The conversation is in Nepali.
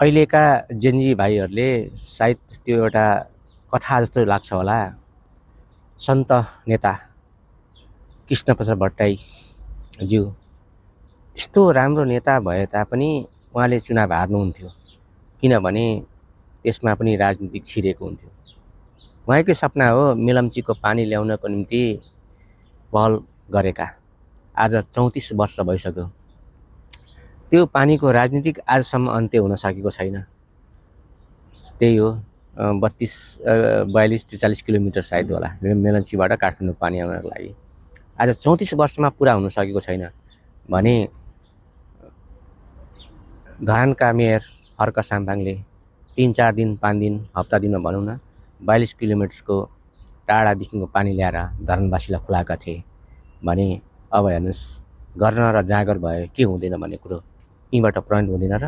अहिलेका जेनजी भाइहरूले सायद त्यो एउटा कथा जस्तो लाग्छ होला। सन्त नेता कृष्णप्रसाद भट्टराईज्यू त्यस्तो राम्रो नेता भए तापनि उहाँले चुनाव हार्नुहुन्थ्यो, किनभने त्यसमा पनि राजनीतिक छिरेको हुन्थ्यो। उहाँकै सपना हो मेलम्चीको पानी ल्याउनको निम्ति पहल गरेका। आज 34 वर्ष भइसक्यो, त्यो पानीको राजनीतिक आजसम्म अन्त्य हुन सकेको छैन। त्यही हो 42-43 किलोमिटर सायद होला मेलम्चीबाट काठमाडौँ पानी आउनको लागि। आज 34 वर्षमा पुरा हुन सकेको छैन भने धरानका मेयर हर्क साम्पाङले 3-4 दिन 5 दिन हप्ता दिनमा भनौँ न 42 किलोमिटरको टाढादेखिको पानी ल्याएर धरानवासीलाई खुलाएका थिए भने अब हेर्नुहोस् गर्न र जाँगर भए के हुँदैन भन्ने कुरो यहीँबाट प्रणित हुँदैन र